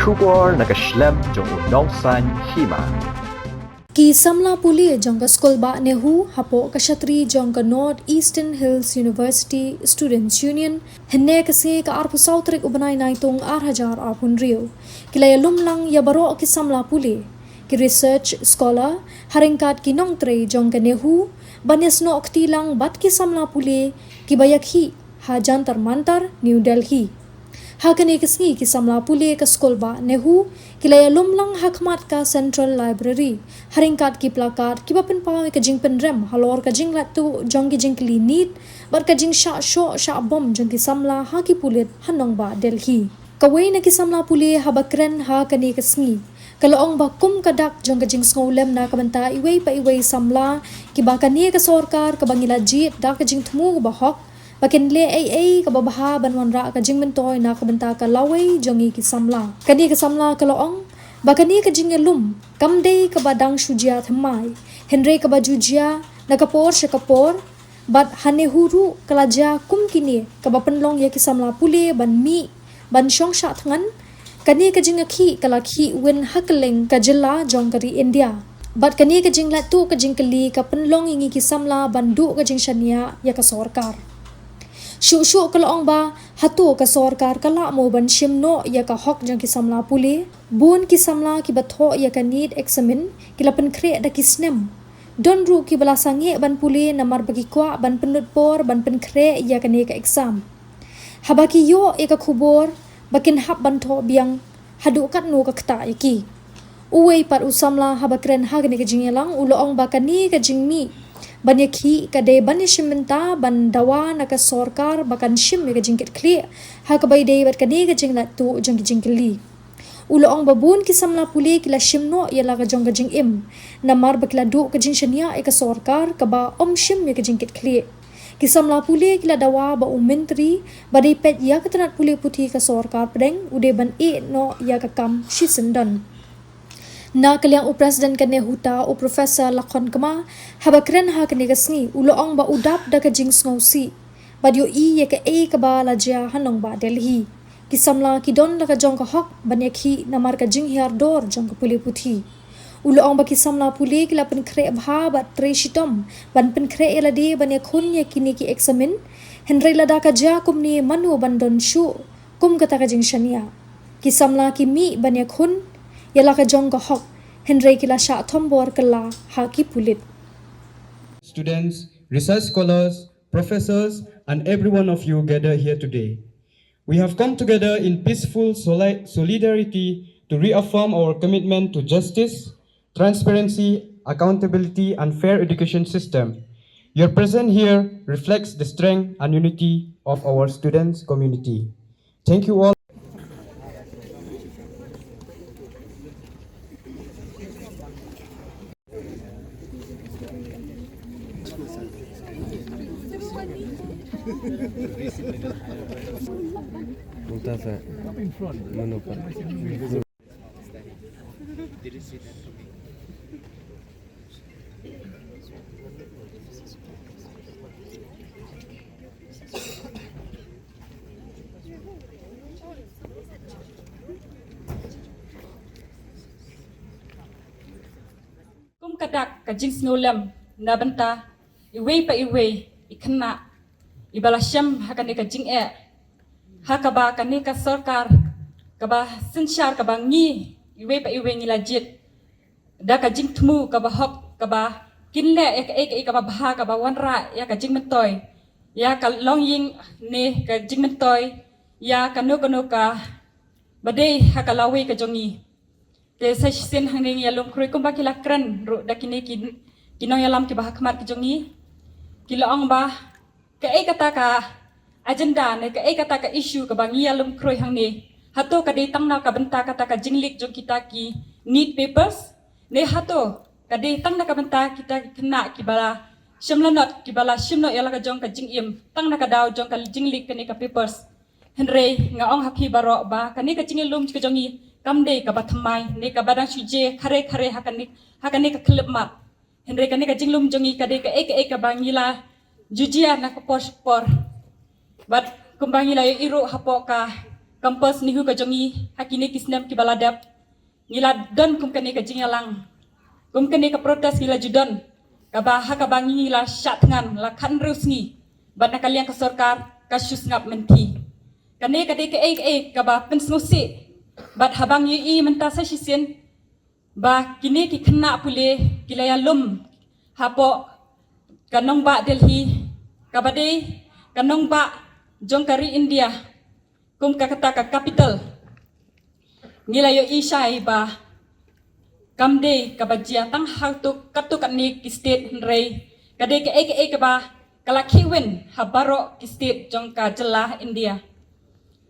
Sugar nakaslem jong unongsan Hima. Ki Samla puli jong ka skol ba Nehu hapo ka Shatri jong ka North Eastern Hills University Students Union henne kasi ka arpu sautrik ubanay na itong arhajar arpun rio. Kilaya lumlang ya baro ki Samla puli. Ki research scholar haringkat ki nongtre jong ka Nehu banyas no oktilang bat ki Samla puli ki bayakhi ha jantar mantar New Delhi. Hakani kasni ki Samla puli ka skol ba Nehu kilaya lumlang hakmat ka Central Library haringkat ki plakat ki bapen pawi ka jingpen rem halor ka Jinglait tu jong ki Jingkylli nit bar ka jing sha sho sha bom jong ki Samla ha ki pulit hanong ba Delhi kawai na ki Samla puli ha bakren ha kani kasni kalaong ba kum kadak jong ka jing ngolem na kabanta iway pa iway Samla ki ba kani ka Sorkar ka bangila jit da ka jing tmu ba hok Bakin le ay kababaha banwan ra ka jing mentoy na kabanta ka laway jongi ki Samla. Kani ka Samla ka loong bakani ka jing lum kamde ka badang shujia thamai. Henry ka bajujia nakapor siya kapor bat hane huru kalaja kum kini ka Pynlong ya ki Samla puli ban mi ban syong sha thangan kani ka jing khi kalakhi win hakeleng ka jilla jong kari India. Bat kani ka Jinglait tu ka Jingkylli ka Pynlong ingi ki Samla bandu ka Jingshaniah ya ka Sorkar. Syuk kalaong ba hatu ka Sorkar kala mo ban shimno ya ka hok jang ki Samla puli bun ki Samla ki batho ya ka need examine kila pen kre da ki snem don ru ki bala sange ban puli namar bagi kwa ban penut por ban pen kre ya ka ne ka exam habaki yo ya ka khubor bakin hap ban tho biang hadu kat no ka kta ya ki uwei par usamla habakren ha ka ne ka jingelang uloong ba kani ka jingmi banyakhi kade banishimenta ban dawa na ka Sorkar bakan shim ka jingkit kli ha ka bayde bat kani ka Jinglait tu jong Jingkylli uloong babun ki Samla puli kila shimno yala ka jong ka jingim namar bakla du ka Jingshaniah ka Sorkar ka ba shim ka jingkit kli ki Samla puli kila dawa ba menteri badai pet ya ka tanat puli puti ka Sorkar pedeng ude ban no ya ka kam shisendan na kaliang presiden ka Nehu ta o professor lakon kama habakren ha kani kasni uloong ba udap da ka jing ngausi badyo ya ka ka ba lajia hanong ba Delhi ki Samla ki don da ka jong ka hok banyakhi namar ka jing hiar dor jong ka puli puthi uloong ba ki Samla puli kila pen kre bha ba tre shitom ban pen kre ela de banyakhun ya kini ki examine henry lada ka ja kumni manu bandon shu kum kata ka Jingshaniah ki Samla ki mi banyakhun yala ka jong ka hok henry kila sha thombor kala ha ki pulit students, research scholars, professors, and every one of you gathered here today. We have come together in peaceful solidarity to reaffirm our commitment to justice, transparency, accountability, and fair education system. Your presence here reflects the strength and unity of our students' community. Thank you all. Kum kadak ka jing snolem na banta iway pa iway ikna ibalasham hakane ka jing hakaba kane ka Sorkar kaba sinshar kaba ngi iway pa iway ngi lajit da ka jing tmu kaba hok kaba kinle kaba bha kaba wanra ya ka jing mentoy ya ka longying ne ka jing mentoy ya ka no ka badai hakalawi ka jongi te session hanging yalom krui kumba kila kran ro dakine kinong yalam ki bahakmat ki jongi kilaong ba ka kata ka agenda ne ka kata ka issue ka bangi yalom krui hangni hato ka ditang na ka benta kata ka jinglik jong kita ki need papers ne hato ka ditang na ka benta kita kena ki bala shimlanot ki bala shimno yala ka jong ka jingim tang na ka daw jong ka jinglik kani ka papers henry ngaong haki baro ba kani ka jingilum ki jongi kamde ka bathamai ne ka badang shuje khare hakani ka klip mat henry kani ka jinglum jongi ka de ka ka bangila jujia na ka por but kumbangila iro hapo ka kampus Nehu ka jongi hakini kisnem ki baladap ngila don kum kani ka jingalang kum kani ka protes ngila judon kaba hakabangi ngila syatngan la kan rusngi bana kalian ka Sorkar ka syus ngap menti kani ka de ka kaba pensnusi bat habang yi menta sa sisien ba kini ki kena pule kilaya lum hapo kanong ba Delhi kabade kanong ba jongkari India kum kakata ka capital ngilayo isay ba kamde kabajia tang hautuk katuk ni ki state rei kade ke ka ba kalakiwen habaro ki state jongka jela India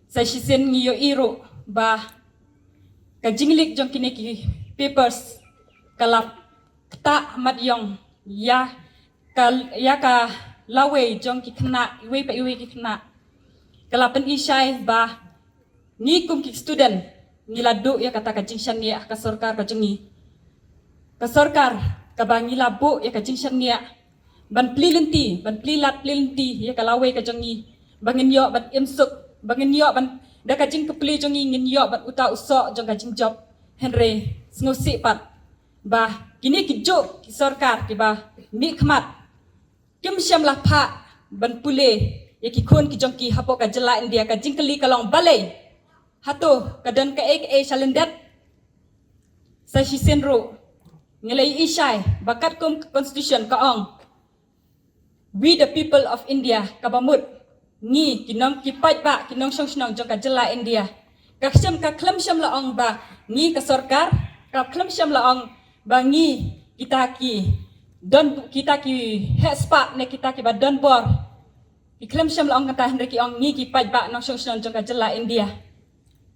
sa sisen ngiyo iro ba ka jinglik jong kini ki papers kalap ta madyong ya ka lawe jong ki kena iwe pa iwe ki kena kalapan isay ba ni kum ki student ngiladu ya kata ka Jingshaniah ka Sorkar ka jongi ka Sorkar ka ba ngilabu ya ka Jingshaniah ban plilenti ban plilat plilenti ya ka lawe ka jongi bangin yo ban imsuk bangin yo ban da ka jing kepli jongi ngin yo ban uta usok jong ka jing job henry sngusi pat ba kini ki jo ki Sorkar ki ba mi khmat kim syam la pha ban pule ya ki khon ki jongki hapo ka jela India ka Jingkylli kalong balai hato kadan ka salendat sa sisenro ngelai isay bakat kum constitution kaong we the people of India kabamut ngi kinong kipat ba kinong song jong ka jela India ka khlem syam laong ba ngi ka Sorkar ka khlem syam laong ba ngi kita ki hespa ne kita ki ba don bor iklam syam laong kata hendak ki ong ngi ki paj ba nong song jong ka jela India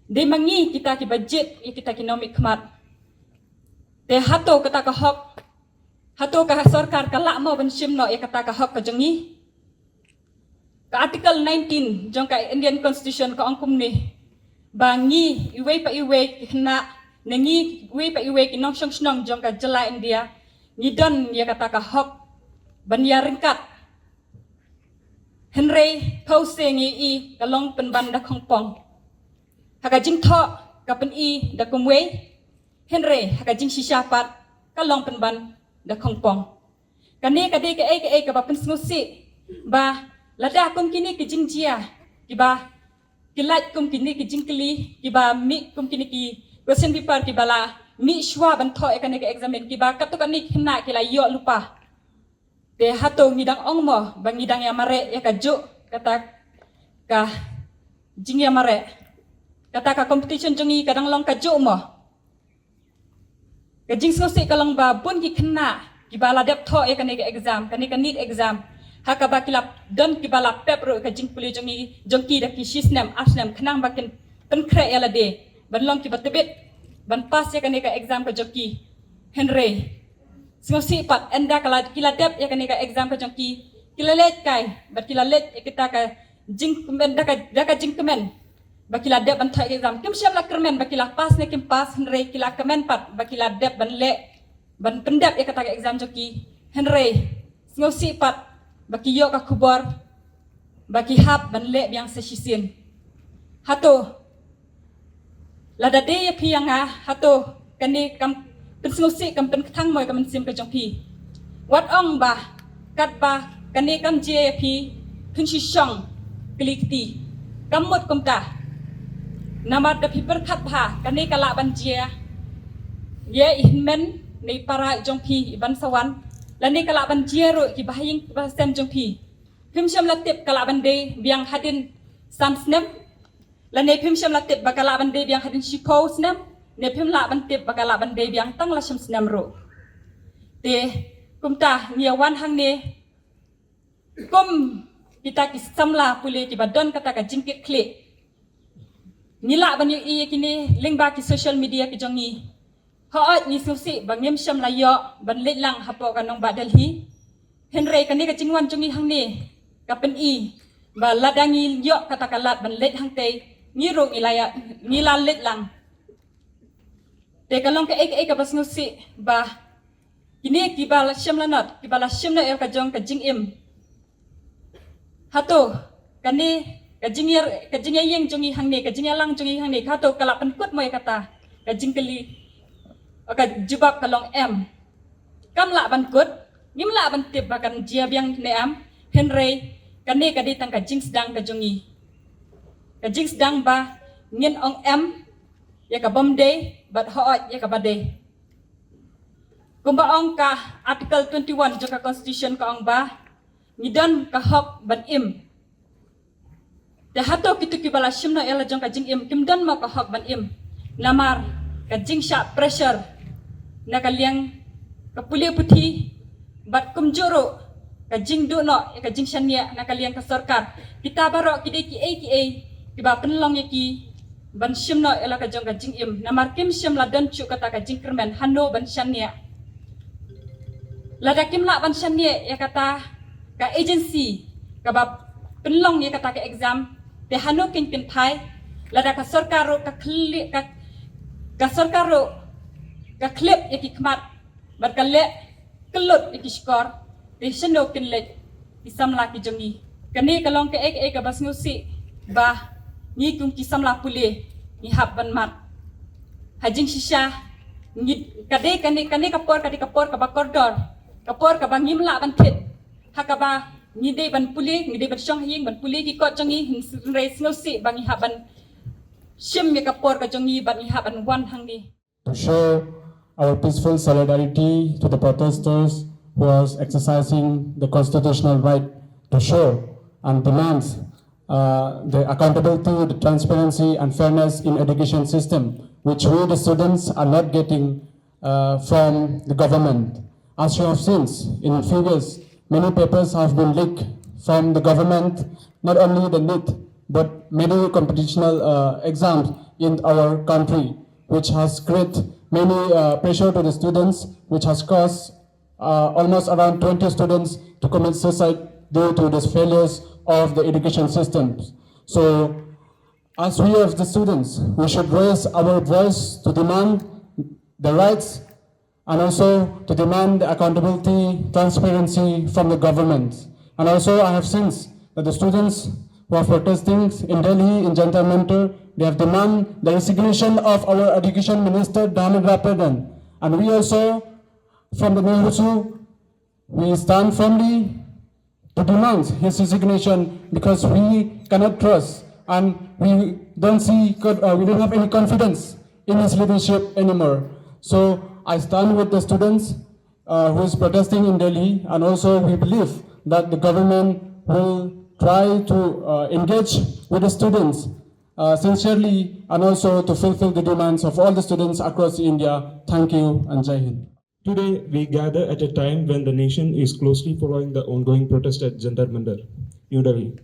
de mangi kita ki budget kita ki nomik khmat te hato kata ka hok hato ka Sorkar ka la mo ban sim no ya kata ka hok ka jongi ka article 19 jong ka Indian constitution ka ong kum ni bangi iwe pa iwe na nangi iwe pa iwe ki nong song jong ka jela India ngidon ya kata ka hok ban ya ringkat Henry kau sengi i kalong penban da kongpong haka jing tho ka pen i da kumwe Henry haka jing sisyapat kalong penban da kongpong kane kade ke ka ba pen smusi ba lada kum kini ki jing jia ki ba kilat kum kini ki Jingkylli ki ba mi kum kini ki question paper ki bala mi shwa ban tho e kane ke examen ki ba katuk ani khna ki la yo lupa te hato ngidang ong mo bang ngidang ya mare ya ka jo kata ka jing ya mare kata ka competition jongi kadang long ka jo mo ka jing sosi kalong ba bun ki khna ki bala dep tho ya kane ke exam kane ka need exam haka ba kilap don ki bala pep ro ka jing puli jongi jongki da ki shisnem asnem khnang bakin pen khre ya la de ban long ki batebet ban pass ya kane ka exam ka joki Henry Smosi pat enda kala kila dep ya kani ka exam ka jongki kila let kai bat kila let kita ka jing kemen da ka jing kemen ba kila dep ban thai exam kim syam la kermen ba kila pas ne kim pas Henry kila kemen pat ba kila dep ban le ban pendep ya kata ka exam jongki Henry smosi pat ba ki yo ka kubor ba ki hap ban le biang se shisin hato lada de ya pianga hato kani kam pensmusi kam pen thang moi kam sim ka jongpi wat ong ba kat ba kane kam jep phunchi shong klikti kamot komta namat da piper khat bha kane kala ban jia ye inmen nei para jongpi ban sawan lani kala ban jia ro ki bahing ba sem jongpi phim sham la tip kala ban de biang hadin sam snap lani phim sham la tip ba kala ban de biang hadin shiko snap ne phim la ban tip bakala ban de biang tang la sham snam ro te kumta nia wan hang ne kum kita ki samla pule ki badon kata ka Jingkylli nila ban yu i kini link ba ki social media ki jongi ha ni susi bangem sham la yo ban let lang hapo ka nong ba Delhi Henry kani ka jingwan jongi hang ne ka pen i ba ladangi yo kata kalat ban let hang te ni ro ilaya ni la let lang te kalong ka ka bas ngusi ba kini ki bala syam lanat ki bala syam na ka jong ka jing im hato kani ka jingayeng jongi hangne ka jingalang jongi hangne kha to kala pan kut moi kata ka Jingkylli ka jubab kalong em kamla ban kut ngimla ban tip bakan jiabyang ne am henrei kane ka ditang ka jingsdang ka jongi ka jingsdang ba ngin ong em ya ka bomde bat hoot ya ka bade kumba ong ka article 21 joka constitution ka ong ba ngidon ka hok ban im te hato kitu kibala shimno ela jong ka jing im kimdon mo ka hok ban im namar ka jing sha pressure na kaliang ka puli puthi bat kumjuro ka jing do no ka Jingshaniah na kaliang ka Sorkar kita baro kide ki kiba Pynlong yaki ban shimno ela ka jong ka jing im namar kim shimla don chu kata ka Jingkermen hano ban Shaniah lada kimla ban Shaniah ya kata ka agency ka ba Pynlong ya kata ka exam te hano king pin thai lada ka Sorkaro ka Sorkaro ka clip yaki kmat bar ka le kelut yaki skor te shino kin le di Samla ki jongi kani kalong ka ka bas ngusi ba ni kum ki Samla pule ni hab ban mat hajing shisha ni kade kani kapor ka ba koridor kapor ka ba ngimla ban thit hakaba ni de ban puli ni de ban shong ying ban puli ki ko jongi race ngusi bang ha ban shim ya kapor ka jongi ban ha ban wan hangni to show our peaceful solidarity to the protesters who are exercising the constitutional right to show and demands the accountability, the transparency and fairness in education system, which we the students are not getting from the government. As you have seen in figures, many papers have been leaked from the government, not only the NEET, but many computational exams in our country, which has created many pressure to the students, which has caused almost around 20 students to commit suicide due to the failures of the education systems. So, as we as the students, we should raise our voice to demand the rights and also to demand the accountability, transparency from the government. And also I have seen that the students who are protesting in Delhi, in Jantar Mantar, they have demanded the resignation of our education minister, Dharmendra Pradhan. And we also, from the Nehu, we stand firmly to demand his resignation because we cannot trust and we don't have any confidence in his leadership anymore. So I stand with the students who is protesting in Delhi, and also we believe that the government will try to engage with the students sincerely and also to fulfill the demands of all the students across India. Thank you and Jai Hind. Today, we gather at a time when the nation is closely following the ongoing protest at Jantar Mantar, New Delhi.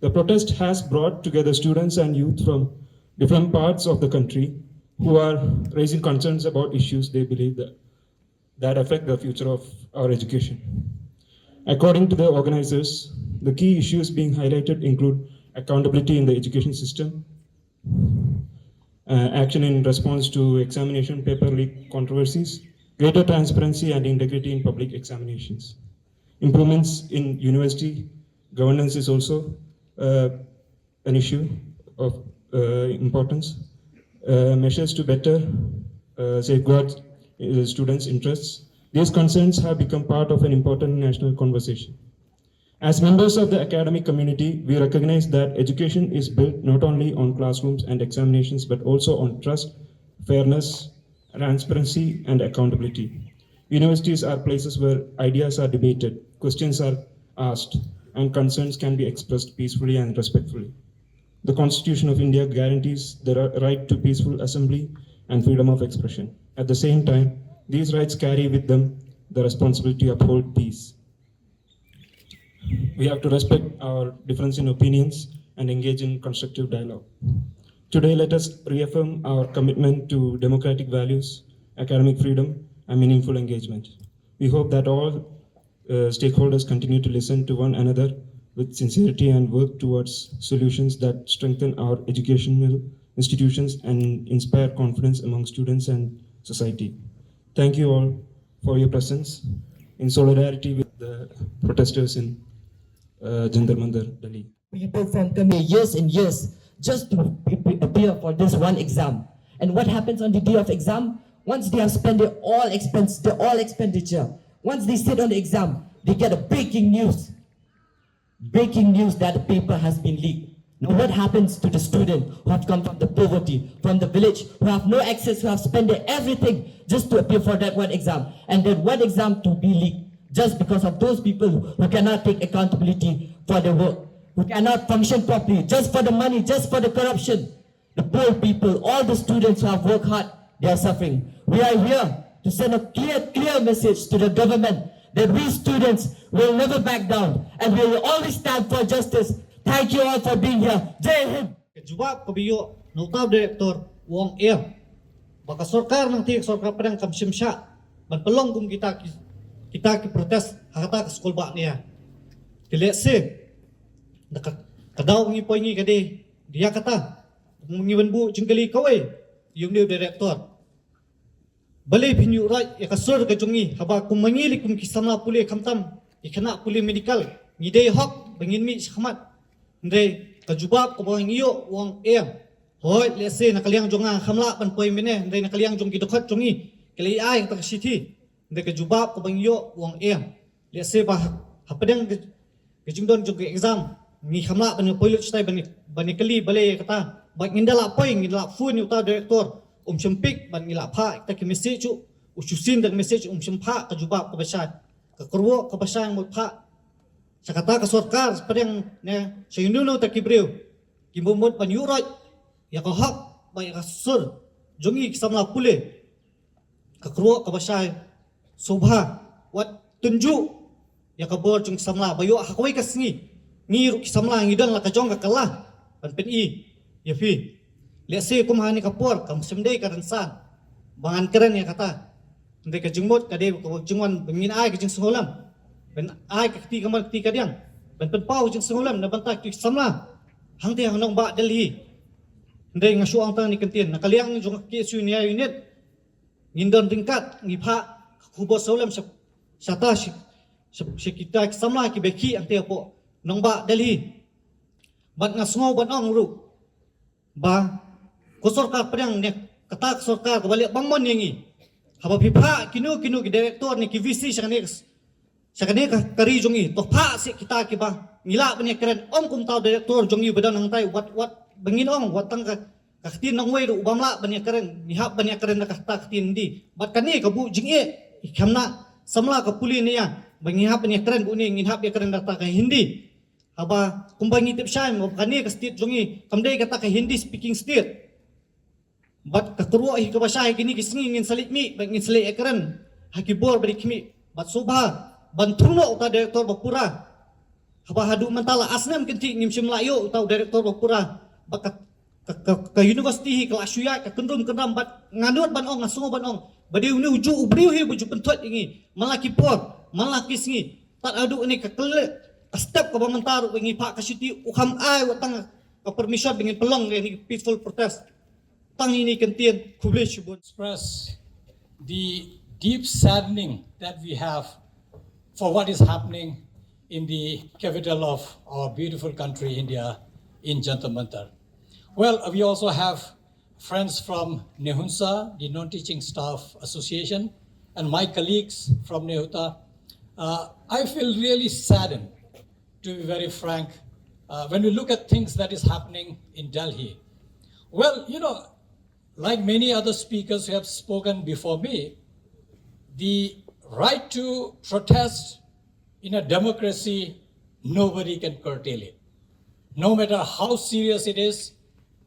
The protest has brought together students and youth from different parts of the country who are raising concerns about issues they believe that affect the future of our education. According to the organizers, the key issues being highlighted include accountability in the education system, action in response to examination paper leak controversies, greater transparency and integrity in public examinations. Improvements in university governance is also an issue of importance. Measures to better safeguard students' interests. These concerns have become part of an important national conversation. As members of the academic community, we recognize that education is built not only on classrooms and examinations, but also on trust, fairness, transparency, and accountability. Universities are places where ideas are debated, questions are asked, and concerns can be expressed peacefully and respectfully. The Constitution of India guarantees the right to peaceful assembly and freedom of expression. At the same time, these rights carry with them the responsibility to uphold peace. We have to respect our difference in opinions and engage in constructive dialogue. Today, let us reaffirm our commitment to democratic values, academic freedom, and meaningful engagement. We hope that all stakeholders continue to listen to one another with sincerity and work towards solutions that strengthen our educational institutions and inspire confidence among students and society. Thank you all for your presence in solidarity with the protesters in Jantar Mantar, Delhi. people from come here years and years just to appear for this one exam. And what happens on the day of exam? Once they have spent their all expenditure, once they sit on the exam, they get a breaking news that the paper has been leaked. Now what happens to the student who have come from the poverty, from the village, who have no access, who have spent their everything just to appear for that one exam, and that one exam to be leaked just because of those people who cannot take accountability for their work, who cannot function properly, just for the money, just for the corruption. The poor people, all the students who have worked hard, they are suffering. We are here to send a clear message to the government that we students will never back down and we will always stand for justice. Thank you all for being here. Jai Hind. Kejubak kabiyo notaw direktor wong air. Baka Sorkar ng tiyak Sorkar padang kamsimsya. Manpelong kum kita ki protes hakata ke sekolah bak niya. Kilese. Kadaw ngi poy ngi kade dia kata mengiwan bu Jingkylli kawai yung dia direktor. Balai pinyu rai ya kasur ke jungi haba kum mangili kum kisamla puli kamtam ikana puli medical ngidei hok bangin mi khmat. Ndai kajubab ko bang iyo wang hoi lese nakaliang jonga khamla ban poi mene ndai nakaliang jong gidokhat jongi kali ai tak siti ndai kajubab ko bang iyo wang lese ba hapadang kejingdon jong exam ni khamla ban poi lut stai ban kali balai kata ba ngindala poi ngindala fun uta direktor sempik ban ngila pha ta ki message ususin dan message sempha kajubab ko basat ka kurwo ko basang mo pha sa kata ka Sorkar padang ne sa yununo ta kibriw kimbumot pan yurat ya ka hak ba ya ka sur jongi kisamla pule ka kruwa ka basay subha wat tunju ya ka bor jong kisamla bayo hakawai ka sngi ngiru kisamla ngidang la ka jong ka kalah pan pen i ya fi lese kumhani ka por kam semdei ka ransan bangan keren ya kata ndai ka jingmot ka de ko jingwan bengin ai ka jing sengolam ben ai ka ti kamal ti kadiang ben pen pau jing sengolam na banta ki samla hang te hang nong ba delhi ndai ngasu ang tang ni kentin nakaliang jong ki su ni unit ngindon tingkat ngi pha kubo solam sata si kita samla ki beki ang te po nong ba delhi bat ngasngo ban ong ru ba ko Sorkar padang ne kata Sorkar ka balik bangmon yangi haba pipha kinu ki direktor ni ki vc sakane ka kari jongi to pha si kita ki ba ngila bani keren om kum taw direktor jongi badan nang tai wat bangin ong watang ka tin nang wei ru bamla bani keren ni hab bani keren ka ta tin di bat kani ka bu jinge ikamna samla ka puli ni ya bangi hab bani keren bu ni ngin hab ya keren ta ka hindi haba kumbangi tip shai mo kani ka state jongi kamdei kata ka hindi speaking state bat ka turwa hi ka basai kini kisngi ngin salit mi bangin sale keren hakibor bari kimi bat subha bantuno uta direktor bapura haba hadu mentala asnam kenti ngimsim layo uta direktor bapura bakat ka university ka asyuya ka kendrum kendam bat nganut ban ong ngasungo ban ong badiu ni uju ubriu hi buju pentot ingi malaki por malaki sngi tat adu ni ka kele step ka bamantaru ingi pak ka siti ukam ai watang ka permission bingin pelong ni peaceful protest tang ini kentien kublish bud express the deep saddening that we have for what is happening in the capital of our beautiful country, India, in Jantar Mantar. Well, we also have friends from Nehunsa, the Non-Teaching Staff Association, and my colleagues from Nehuta. I feel really saddened, to be very frank, when we look at things that is happening in Delhi. Well, you know, like many other speakers who have spoken before me, the right to protest in a democracy, nobody can curtail it. No matter how serious it is,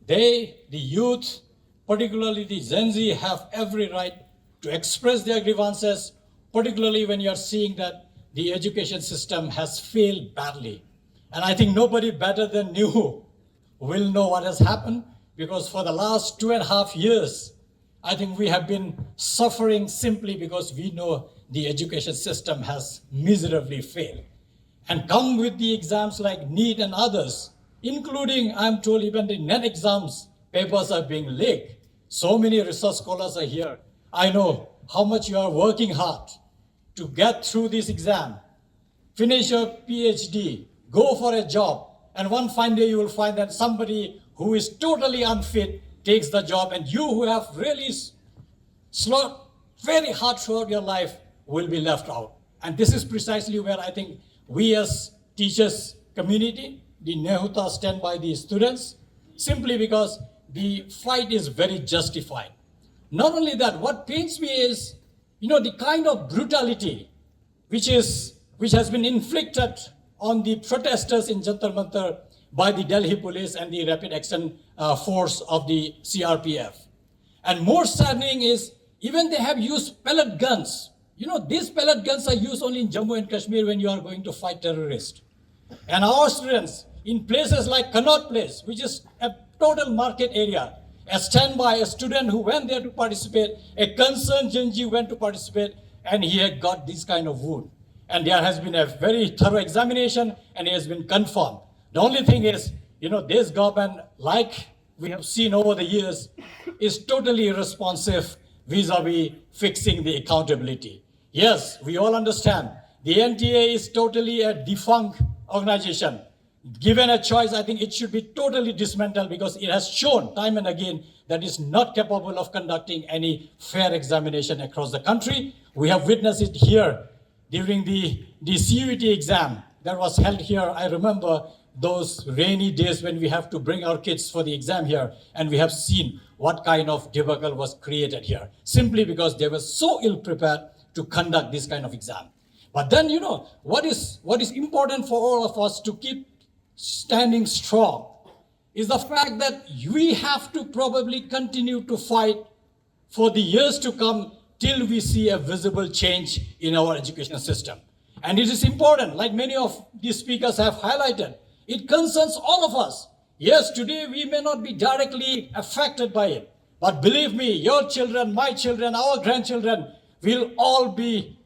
they, the youth, particularly the Gen Z, have every right to express their grievances, particularly when you're seeing that the education system has failed badly. And I think nobody better than Nehu will know what has happened, because for the last 2.5 years, I think we have been suffering simply because we know the education system has miserably failed. And come with the exams like NEET and others, including, I'm told, even the NET exams, papers are being leaked. So many research scholars are here. I know how much you are working hard to get through this exam, finish your PhD, go for a job, and one fine day you will find that somebody who is totally unfit takes the job, and you who have really very hard throughout your life will be left out. And this is precisely where I think we as teachers community, the Nehuta, stand by the students, simply because the fight is very justified. Not only that, what pains me is, the kind of brutality which has been inflicted on the protesters in Jantar Mantar by the Delhi police and the Rapid Action Force of the CRPF. And more saddening is, even they have used pellet guns. These pellet guns are used only in Jammu and Kashmir when you are going to fight terrorists. And our students, in places like Connaught Place, which is a total market area, a standby, a student who went there to participate, a concerned Jinji went to participate, and he had got this kind of wound. And there has been a very thorough examination, and it has been confirmed. The only thing is, this government, like we have seen over the years, is totally irresponsive vis-a-vis fixing the accountability. Yes, we all understand the NTA is totally a defunct organization. Given a choice, I think it should be totally dismantled, because it has shown time and again that it's not capable of conducting any fair examination across the country. We have witnessed it here during the CUET exam that was held here. I remember those rainy days when we have to bring our kids for the exam here, and we have seen what kind of debacle was created here, simply because they were so ill prepared to conduct this kind of exam. But then, what is important for all of us to keep standing strong is the fact that we have to probably continue to fight for the years to come till we see a visible change in our education system. And it is important, like many of these speakers have highlighted, it concerns all of us. Yes, today we may not be directly affected by it, but believe me, your children, my children, our grandchildren will all be,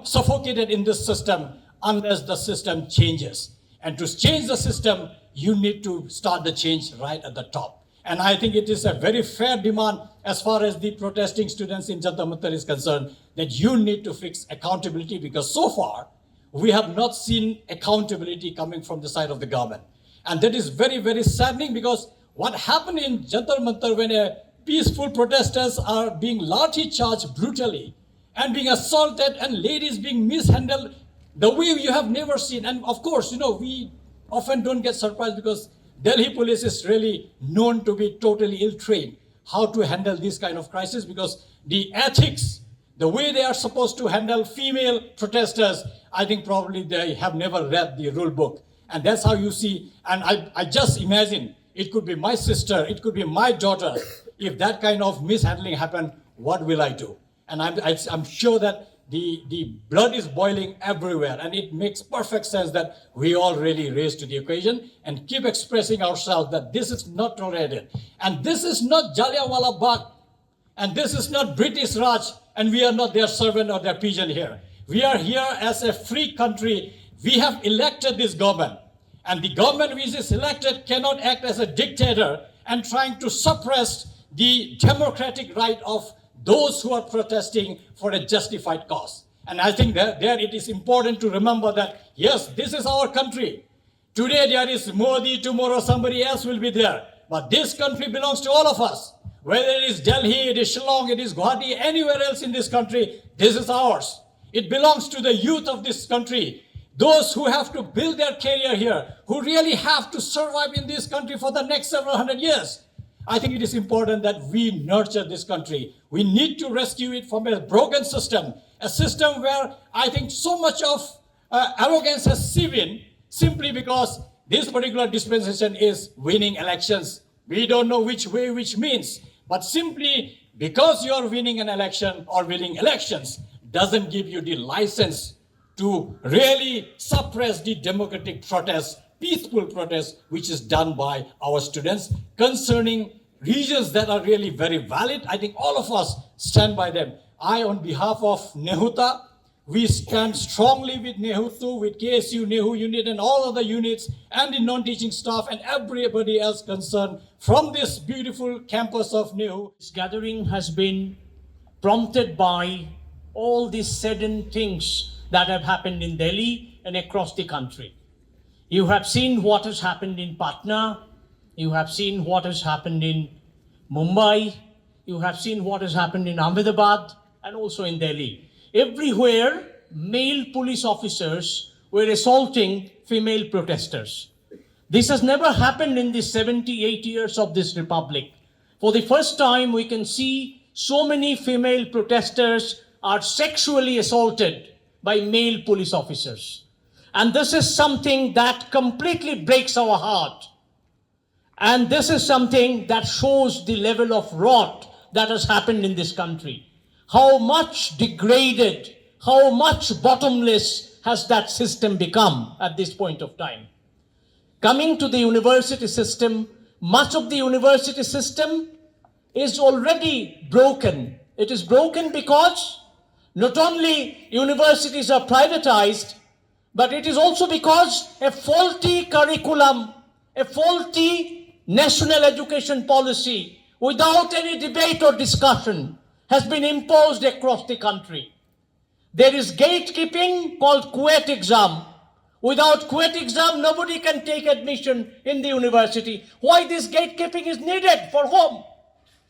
suffocated in this system unless the system changes. And to change the system, you need to start the change right at the top. And I think it is a very fair demand as far as the protesting students in Jantar Mantar is concerned, that you need to fix accountability, because so far, we have not seen accountability coming from the side of the government. And that is very, very saddening, because what happened in Jantar Mantar when peaceful protesters are being lathi charged brutally and being assaulted and ladies being mishandled the way you have never seen. And of course, we often don't get surprised, because Delhi police is really known to be totally ill-trained how to handle this kind of crisis, because the ethics, the way they are supposed to handle female protesters, I think probably they have never read the rule book. And that's how you see, and I just imagine, it could be my sister, it could be my daughter. If that kind of mishandling happened, what will I do? And I'm sure that the blood is boiling everywhere, and it makes perfect sense that we all really raise to the occasion and keep expressing ourselves that this is not tolerated. And this is not Jallianwala Bagh, and this is not British Raj, and we are not their servant or their pigeon here. We are here as a free country. We have elected this government, and the government which is elected cannot act as a dictator and trying to suppress the democratic right of those who are protesting for a justified cause. And I think that there it is important to remember that, yes, this is our country. Today there is Modi, tomorrow somebody else will be there. But this country belongs to all of us. Whether it is Delhi, it is Shillong, it is Guwahati, anywhere else in this country, this is ours. It belongs to the youth of this country. Those who have to build their career here, who really have to survive in this country for the next several hundred years. I think it is important that we nurture this country. We need to rescue it from a broken system, a system where I think so much of arrogance has seeped in, simply because this particular dispensation is winning elections. We don't know which way which means, but simply because you are winning an election or winning elections doesn't give you the license to really suppress the democratic protest, peaceful protest, which is done by our students concerning regions that are really very valid. I think all of us stand by them. I, on behalf of Nehuta, we stand strongly with Nehu, with KSU, Nehu unit, and all other units, and the non-teaching staff, and everybody else concerned from this beautiful campus of Nehu. This gathering has been prompted by all these sudden things that have happened in Delhi and across the country. You have seen what has happened in Patna. You have seen what has happened in Mumbai. You have seen what has happened in Ahmedabad and also in Delhi. Everywhere, male police officers were assaulting female protesters. This has never happened in the 78 years of this republic. For the first time, we can see so many female protesters are sexually assaulted by male police officers. And this is something that completely breaks our heart. And this is something that shows the level of rot that has happened in this country. How much degraded, how much bottomless has that system become at this point of time. Coming to the university system, much of the university system is already broken. It is broken because not only universities are privatized, but it is also because a faulty curriculum, a faulty national education policy, without any debate or discussion, has been imposed across the country. There is gatekeeping called Kuwait exam. Without Kuwait exam, nobody can take admission in the university. Why this gatekeeping is needed? For whom?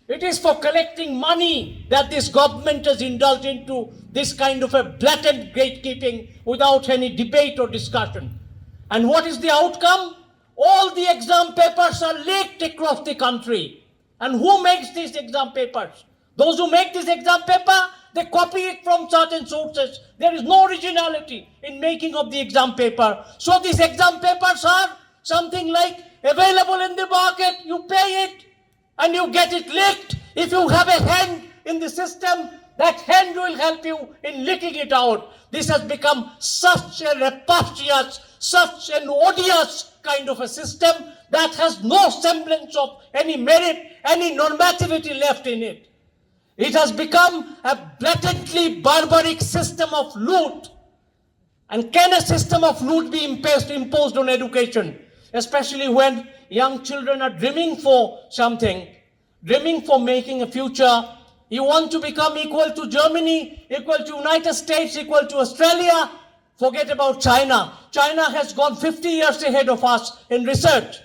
It is for collecting money that this government has indulged into this kind of a blatant gatekeeping without any debate or discussion. And what is the outcome? All the exam papers are leaked across the country. And who makes these exam papers? Those who make this exam paper, they copy it from certain sources. There is no originality in making of the exam paper. So these exam papers are something like available in the market. You pay it and you get it leaked. If you have a hand in the system, that hand will help you in leaking it out. This has become such a rapacious, such an odious kind of a system that has no semblance of any merit, any normativity left in it. It has become a blatantly barbaric system of loot. And can a system of loot be imposed on education? Especially when young children are dreaming for something, dreaming for making a future. You want to become equal to Germany, equal to United States, equal to Australia. Forget about China. China has gone 50 years ahead of us in research.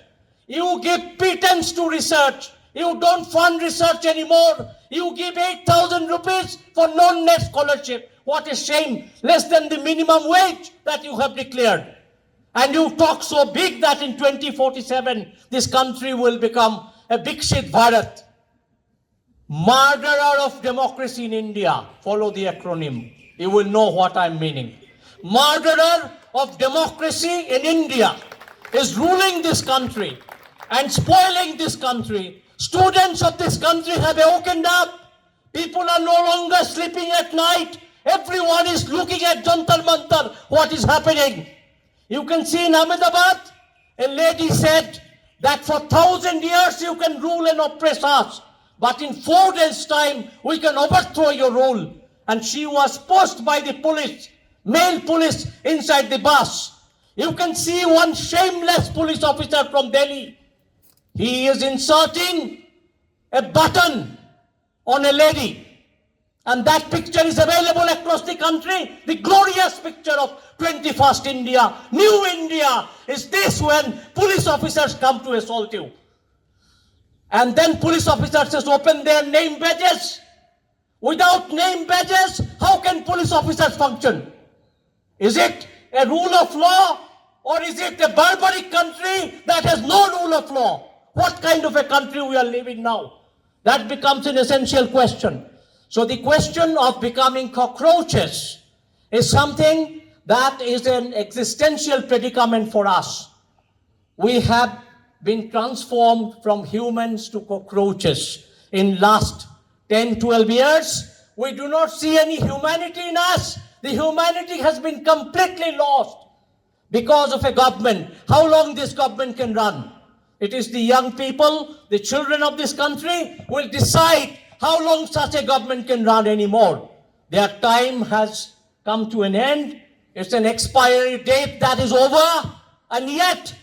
You give pittance to research. You don't fund research anymore. You give 8,000 rupees for non-net scholarship. What a shame. Less than the minimum wage that you have declared. And you talk so big that in 2047, this country will become a Viksit Bharat. Murderer of democracy in India. Follow the acronym. You will know what I'm meaning. Murderer of democracy in India is ruling this country and spoiling this country. Students of this country have awakened up. People are no longer sleeping at night. Everyone is looking at Jantar Mantar, what is happening. You can see in Ahmedabad, a lady said that for 1,000 years you can rule and oppress us, but in 4 days' time we can overthrow your rule. And she was pushed by the police, male police, inside the bus. You can see one shameless police officer from Delhi. He is inserting a button on a lady. And that picture is available across the country. The glorious picture of 21st India, new India, is this when police officers come to assault you. And then police officers just open their name badges. Without name badges, how can police officers function? Is it a rule of law, or is it a barbaric country that has no rule of law? What kind of a country we are living now? That becomes an essential question. So the question of becoming cockroaches is something that is an existential predicament for us. We have been transformed from humans to cockroaches in last 10, 12 years. We do not see any humanity in us. The humanity has been completely lost because of a government. How long this government can run? It is the young people, the children of this country will decide how long such a government can run anymore. Their time has come to an end. It's an expiry date that is over. And yet,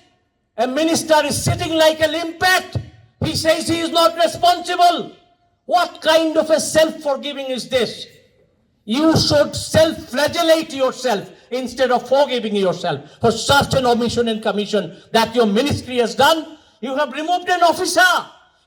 a minister is sitting like a limpet. He says he is not responsible. What kind of a self-forgiving is this? You should self-flagellate yourself. instead of forgiving yourself for such an omission and commission that your ministry has done. You have removed an officer.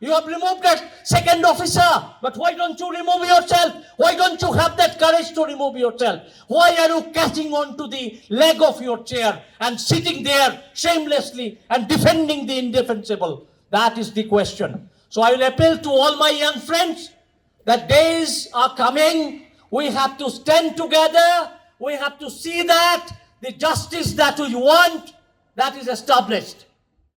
You have removed a second officer. But why don't you remove yourself? Why don't you have that courage to remove yourself? Why are you catching on to the leg of your chair and sitting there shamelessly and defending the indefensible? That is the question. So I will appeal to all my young friends that days are coming. We have to stand together. We have to see that the justice that we want, that is established.